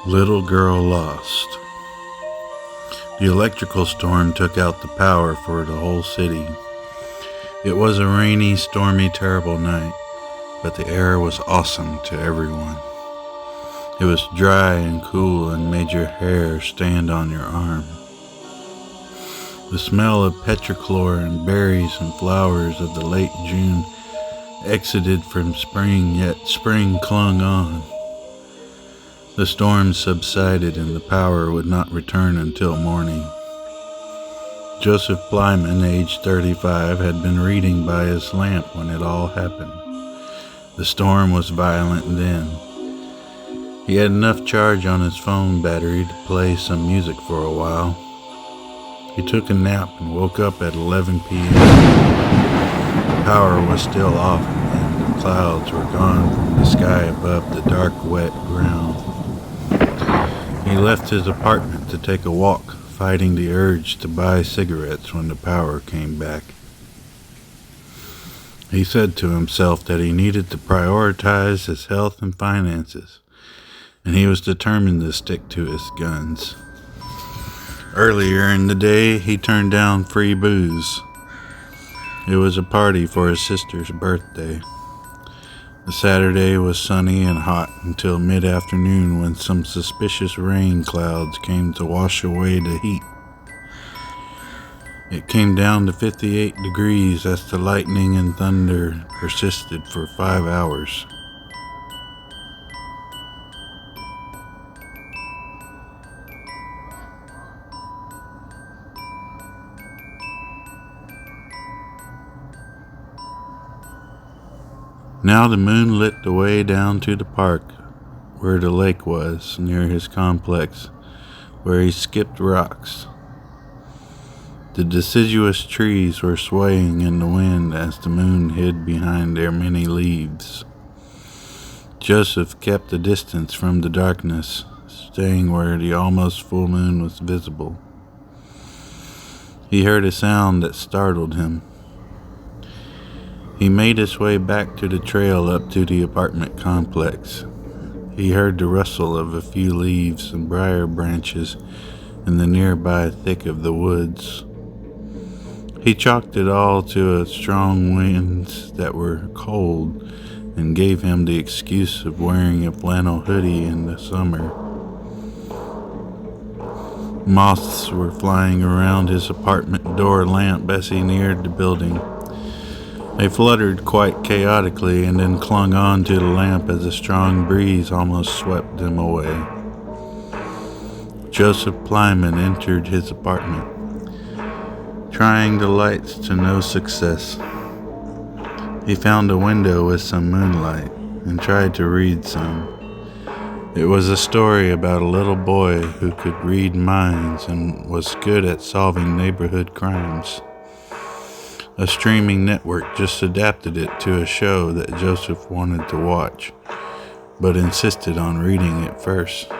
Little Girl Lost. The electrical storm took out the power for the whole city. It was a rainy, stormy, terrible night, but the air was awesome to everyone. It was dry and cool and made your hair stand on your arm. The smell of petrichlor and berries and flowers of the late June exited from spring, yet spring clung on. The storm subsided and the power would not return until morning. Joseph Plyman, aged 35, had been reading by his lamp when it all happened. The storm was violent then. He had enough charge on his phone battery to play some music for a while. He took a nap and woke up at 11 p.m. The power was still off and the clouds were gone from the sky above the dark, wet ground. He left his apartment to take a walk, fighting the urge to buy cigarettes when the power came back. He said to himself that he needed to prioritize his health and finances, and he was determined to stick to his guns. Earlier in the day, he turned down free booze. It was a party for his sister's birthday. The Saturday was sunny and hot until mid-afternoon when some suspicious rain clouds came to wash away the heat. It came down to 58 degrees as the lightning and thunder persisted for 5 hours. Now the moon lit the way down to the park where the lake was, near his complex, where he skipped rocks. The deciduous trees were swaying in the wind as the moon hid behind their many leaves. Joseph kept a distance from the darkness, staying where the almost full moon was visible. He heard a sound that startled him. He made his way back to the trail up to the apartment complex. He heard the rustle of a few leaves and briar branches in the nearby thick of the woods. He chalked it all to a strong winds that were cold and gave him the excuse of wearing a flannel hoodie in the summer. Moths were flying around his apartment door lamp as he neared the building. They fluttered quite chaotically and then clung on to the lamp as a strong breeze almost swept them away. Joseph Plyman entered his apartment, trying the lights to no success. He found a window with some moonlight and tried to read some. It was a story about a little boy who could read minds and was good at solving neighborhood crimes. A streaming network just adapted it to a show that Joseph wanted to watch, but insisted on reading it first.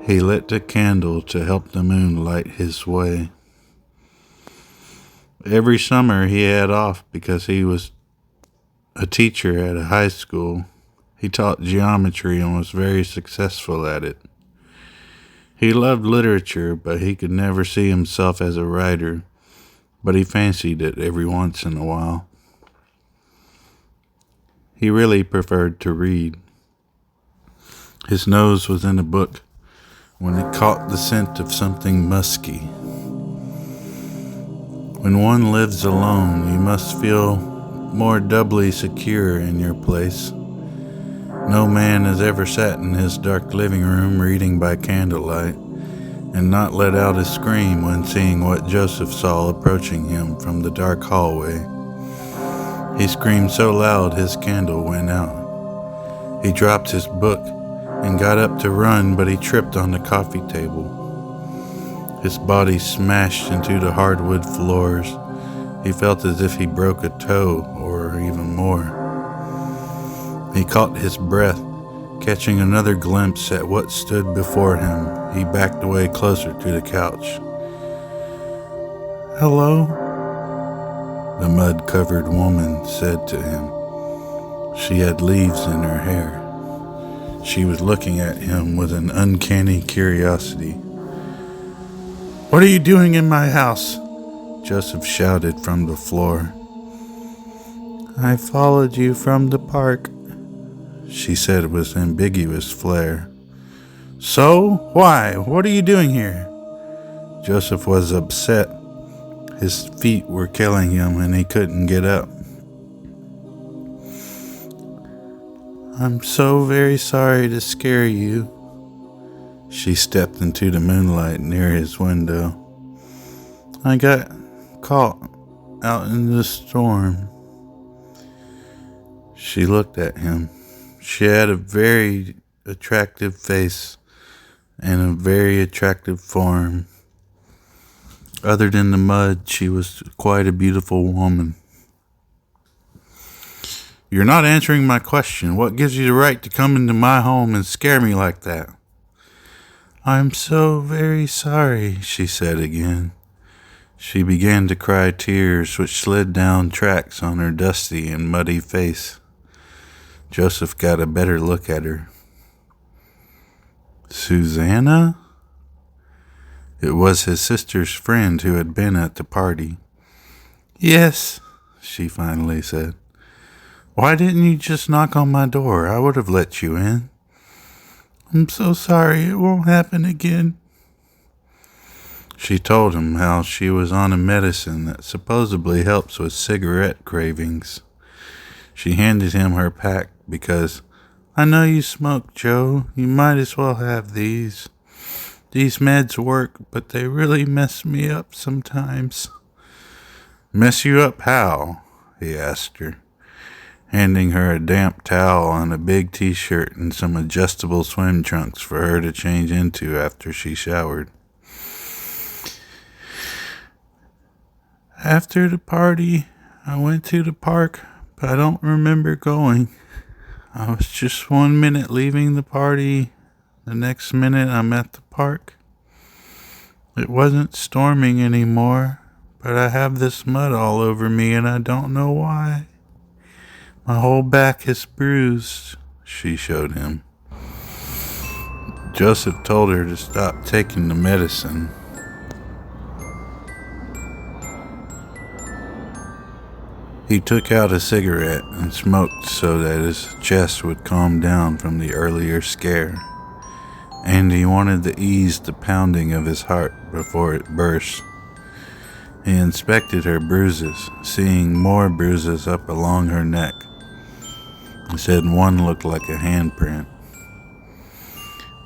He lit a candle to help the moon light his way. Every summer he had off because he was a teacher at a high school. He taught geometry and was very successful at it. He loved literature, but he could never see himself as a writer. But he fancied it every once in a while. He really preferred to read. His nose was in a book when it caught the scent of something musky. When one lives alone, you must feel more doubly secure in your place. No man has ever sat in his dark living room reading by candlelight and not let out a scream when seeing what Joseph saw approaching him from the dark hallway. He screamed so loud his candle went out. He dropped his book and got up to run, but he tripped on the coffee table. His body smashed into the hardwood floors. He felt as if he broke a toe, or even more. He caught his breath. Catching another glimpse at what stood before him, he backed away closer to the couch. "Hello?" the mud-covered woman said to him. She had leaves in her hair. She was looking at him with an uncanny curiosity. "What are you doing in my house?" Joseph shouted from the floor. "I followed you from the park," she said with ambiguous flair. "So? Why? What are you doing here?" Joseph was upset. His feet were killing him and he couldn't get up. "I'm so very sorry to scare you." She stepped into the moonlight near his window. "I got caught out in the storm." She looked at him. She had a very attractive face and a very attractive form. Other than the mud, she was quite a beautiful woman. "You're not answering my question. What gives you the right to come into my home and scare me like that?" "I'm so very sorry," she said again. She began to cry tears which slid down tracks on her dusty and muddy face. Joseph got a better look at her. "Susanna?" It was his sister's friend who had been at the party. "Yes," she finally said. "Why didn't you just knock on my door? I would have let you in." "I'm so sorry. It won't happen again." She told him how she was on a medicine that supposedly helps with cigarette cravings. She handed him her pack because, "I know you smoke, Joe. You might as well have these. These meds work, but they really mess me up sometimes." "Mess you up how?" he asked her, handing her a damp towel and a big t-shirt and some adjustable swim trunks for her to change into after she showered. "After the party, I went to the park, but I don't remember going. I was just 1 minute leaving the party, the next minute I'm at the park. It wasn't storming anymore, but I have this mud all over me and I don't know why. My whole back is bruised," she showed him. Joseph told her to stop taking the medicine. He took out a cigarette and smoked so that his chest would calm down from the earlier scare, and he wanted to ease the pounding of his heart before it burst. He inspected her bruises, seeing more bruises up along her neck. He said one looked like a handprint.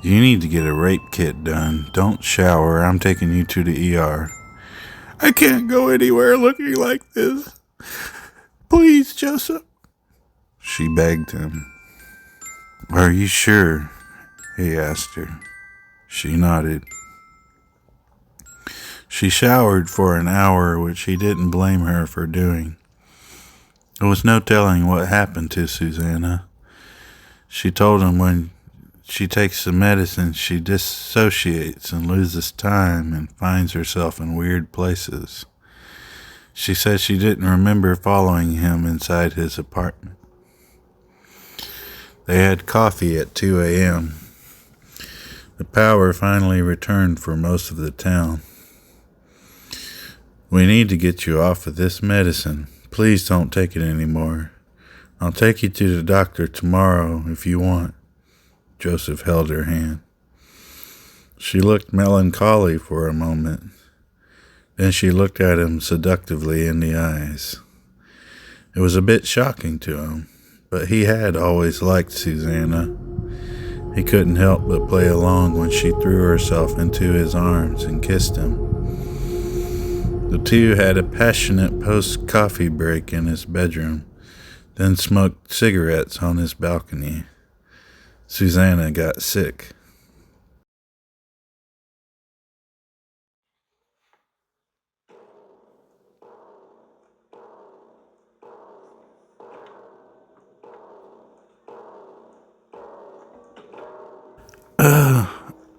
"You need to get a rape kit done. Don't shower. I'm taking you to the ER." "I can't go anywhere looking like this. Please, Joseph," she begged him. "Are you sure?" he asked her. She nodded. She showered for an hour, which he didn't blame her for doing. There was no telling what happened to Susanna. She told him when she takes the medicine, she dissociates and loses time and finds herself in weird places. She said she didn't remember following him inside his apartment. They had coffee at 2 a.m. The power finally returned for most of the town. "We need to get you off of this medicine. Please don't take it anymore. I'll take you to the doctor tomorrow if you want." Joseph held her hand. She looked melancholy for a moment. Then she looked at him seductively in the eyes. It was a bit shocking to him, but he had always liked Susanna. He couldn't help but play along when she threw herself into his arms and kissed him. The two had a passionate post-coffee break in his bedroom, then smoked cigarettes on his balcony. Susanna got sick.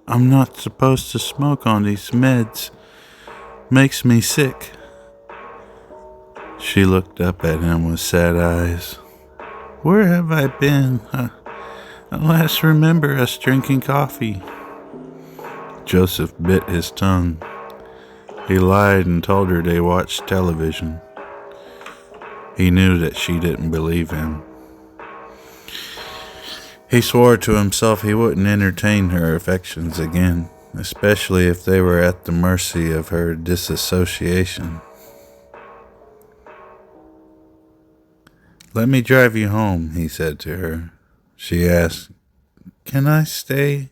I'm not supposed to smoke on these meds. Makes me sick." She looked up at him with sad eyes. "Where have I been? I last remember us drinking coffee. Joseph bit his tongue. He lied and told her they watched television. He knew that she didn't believe him. He swore to himself he wouldn't entertain her affections again, especially if they were at the mercy of her disassociation. "Let me drive you home," he said to her. She asked, "Can I stay?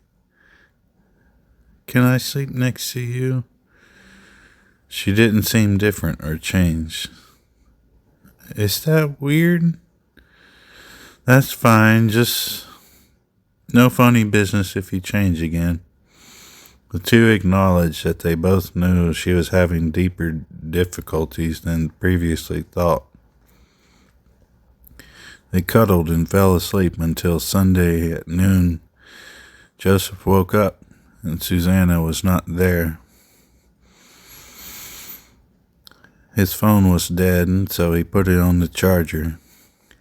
Can I sleep next to you?" She didn't seem different or changed. "Is that weird?" "That's fine, just no funny business if you change again." The two acknowledged that they both knew she was having deeper difficulties than previously thought. They cuddled and fell asleep until Sunday at noon. Joseph woke up and Susanna was not there. His phone was dead, and so he put it on the charger.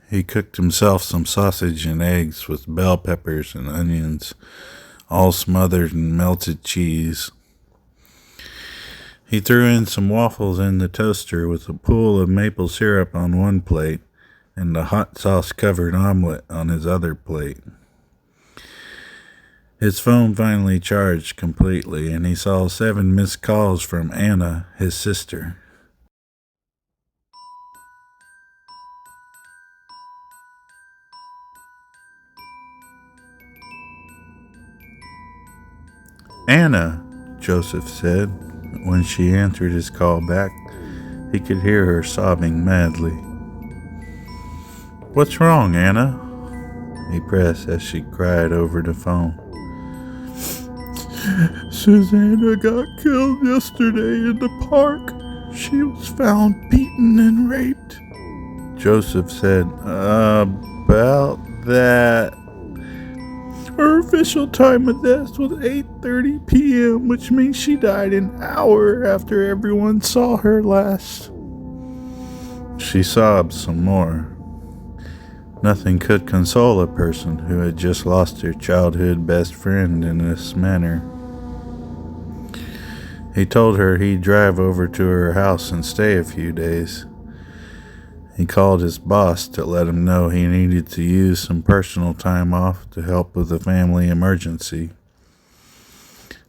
He cooked himself some sausage and eggs with bell peppers and onions, all smothered in melted cheese. He threw in some waffles in the toaster with a pool of maple syrup on one plate and a hot sauce-covered omelet on his other plate. His phone finally charged completely, and he saw 7 missed calls from Anna, his sister. "Anna," Joseph said. When she answered his call back, he could hear her sobbing madly. "What's wrong, Anna?" he pressed as she cried over the phone. "Susanna got killed yesterday in the park. She was found beaten and raped." Joseph said, "About that." "Her official time of death was 8:30 p.m., which means she died an hour after everyone saw her last." She sobbed some more. Nothing could console a person who had just lost their childhood best friend in this manner. He told her he'd drive over to her house and stay a few days. He called his boss to let him know he needed to use some personal time off to help with a family emergency.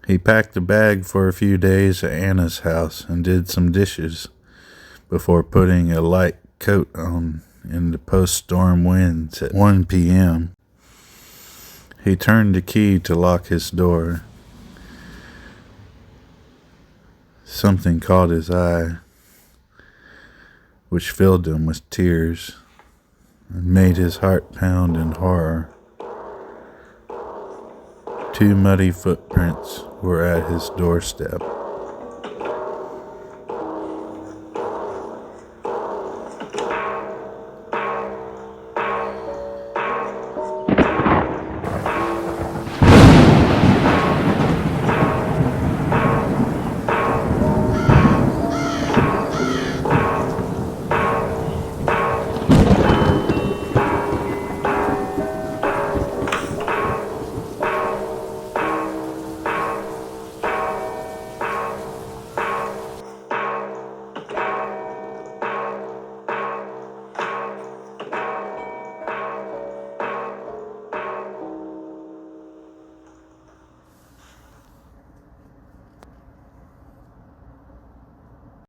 He packed a bag for a few days at Anna's house and did some dishes before putting a light coat on in the post-storm winds at 1 p.m. He turned the key to lock his door. Something caught his eye, which filled him with tears and made his heart pound in horror. 2 muddy footprints were at his doorstep.